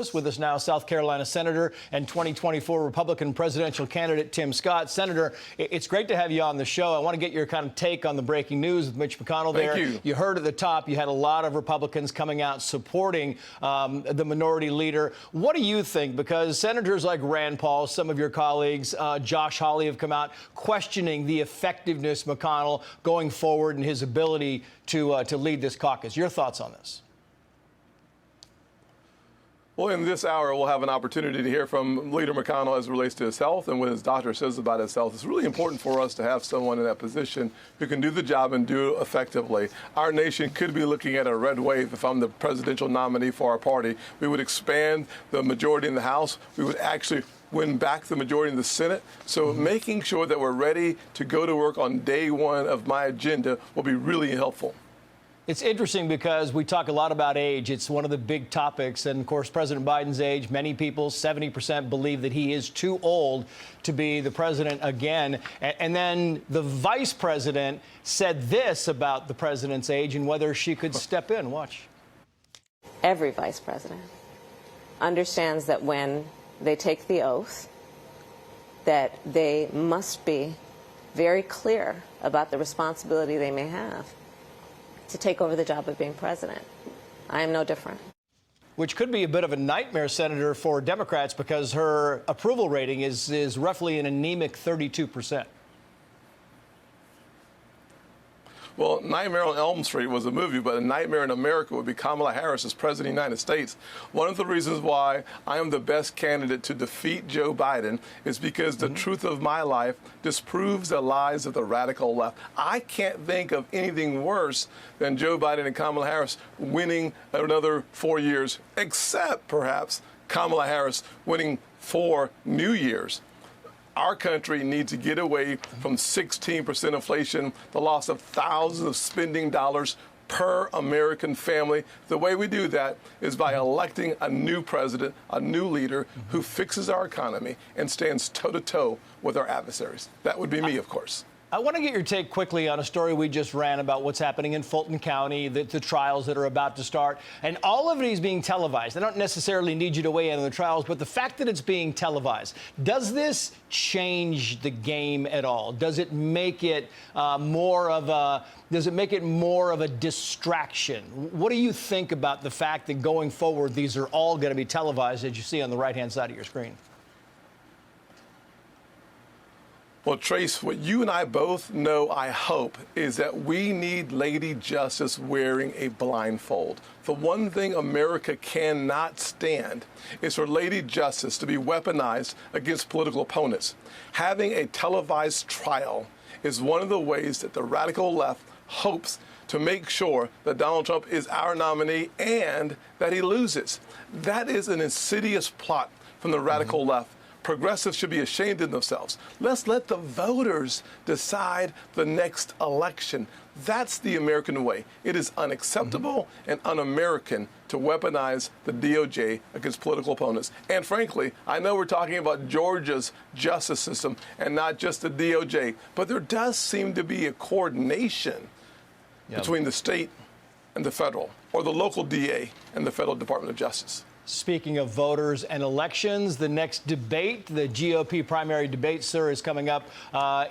With us now, South Carolina Senator and 2024 Republican presidential candidate Tim Scott. Senator, it's great to have you on the show. I want to get your kind of take on the breaking news with Mitch McConnell there. Thank you. You heard at the top, you had a lot of Republicans coming out supporting the minority leader. What do you think? Because senators like Rand Paul, some of your colleagues, Josh Hawley have come out questioning the effectiveness of McConnell going forward and his ability to lead this caucus. Your thoughts on this? Well, in this hour, we'll have an opportunity to hear from Leader McConnell as it relates to his health and what his doctor says about his health. It's really important for us to have someone in that position who can do the job and do it effectively. Our nation could be looking at a red wave if I'm the presidential nominee for our party. We would expand the majority in the House. We would actually win back the majority in the Senate. So making sure that we're ready to go to work on day one of my agenda will be really helpful. It's interesting because we talk a lot about age. It's one of the big topics. And, of course, President Biden's age, many people, 70%, believe that he is too old to be the president again. And then the vice president said this about the president's age and whether she could step in. Watch. Every vice president understands that when they take the oath, that they must be very clear about the responsibility they may have to take over the job of being president. I am no different. Which could be a bit of a nightmare, Senator, for Democrats because her approval rating is roughly an anemic 32%. Well, Nightmare on Elm Street was a movie, but a nightmare in America would be Kamala Harris as president of the United States. One of the reasons why I am the best candidate to defeat Joe Biden is because the truth of my life disproves the lies of the radical left. I can't think of anything worse than Joe Biden and Kamala Harris winning another 4 years, except perhaps Kamala Harris winning 4 new years. Our country needs to get away from 16% inflation, the loss of thousands of spending dollars per American family. The way we do that is by electing a new president, a new leader who fixes our economy and stands toe-to-toe with our adversaries. That would be me, of course. I want to get your take quickly on a story we just ran about what's happening in Fulton County, the trials that are about to start, and all of it is being televised. I don't necessarily need you to weigh in on the trials, but the fact that it's being televised, does this change the game at all? Does it make it more of a distraction? What do you think about the fact that going forward, these are all going to be televised, as you see on the right-hand side of your screen? Well, Trace, what you and I both know, I hope, is that we need Lady Justice wearing a blindfold. The one thing America cannot stand is for Lady Justice to be weaponized against political opponents. Having a televised trial is one of the ways that the radical left hopes to make sure that Donald Trump is our nominee and that he loses. That is an insidious plot from the radical left. Progressives should be ashamed of themselves. Let's let the voters decide the next election. That's the American way. It is unacceptable and un-American to weaponize the DOJ against political opponents. And frankly, I know we're talking about Georgia's justice system and not just the DOJ, but there does seem to be a coordination between the state and the federal, or the local DA and the federal Department of Justice. Speaking of voters and elections, the next debate, the GOP primary debate, sir, is coming up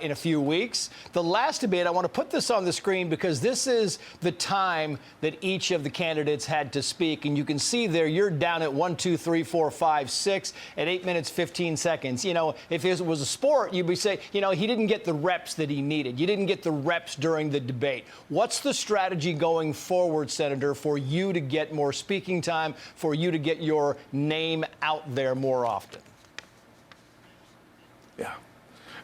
in a few weeks. The last debate, I want to put this on the screen because this is the time that each of the candidates had to speak. And you can see there, you're down at 1, 2, 3, 4, 5, 6 at 8 minutes, 15 seconds. You know, if it was a sport, you'd be saying, you know, he didn't get the reps that he needed. You didn't get the reps during the debate. What's the strategy going forward, Senator, for you to get more speaking time, for you to get your name out there more often? Yeah.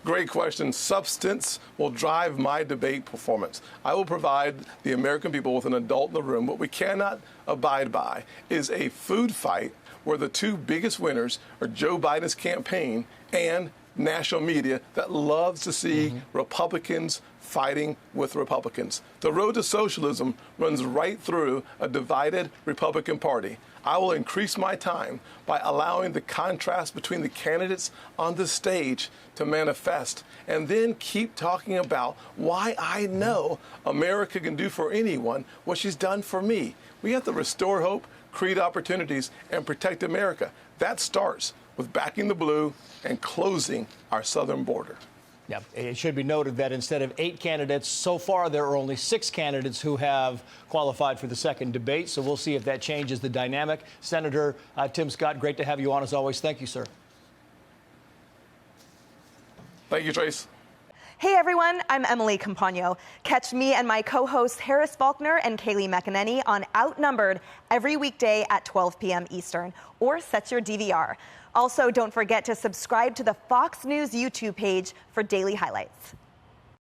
Great question. Substance will drive my debate performance. I will provide the American people with an adult in the room. What we cannot abide by is a food fight where the two biggest winners are Joe Biden's campaign and national media that loves to see Republicans fighting with Republicans. The road to socialism runs right through a divided Republican Party. I will increase my time by allowing the contrast between the candidates on the stage to manifest, and then keep talking about why I know America can do for anyone what she's done for me. We have to restore hope, create opportunities, and protect America. That starts with backing the blue and closing our southern border. Yeah, it should be noted that instead of 8 candidates, so far there are only 6 candidates who have qualified for the second debate. So we'll see if that changes the dynamic. Senator Tim Scott, great to have you on as always. Thank you, sir. Thank you, Trace. Hey everyone, I'm Emily Campagno. Catch me and my co-hosts Harris Faulkner and Kaylee McEnany on Outnumbered every weekday at 12 p.m. Eastern, or set your DVR. Also, don't forget to subscribe to the Fox News YouTube page for daily highlights.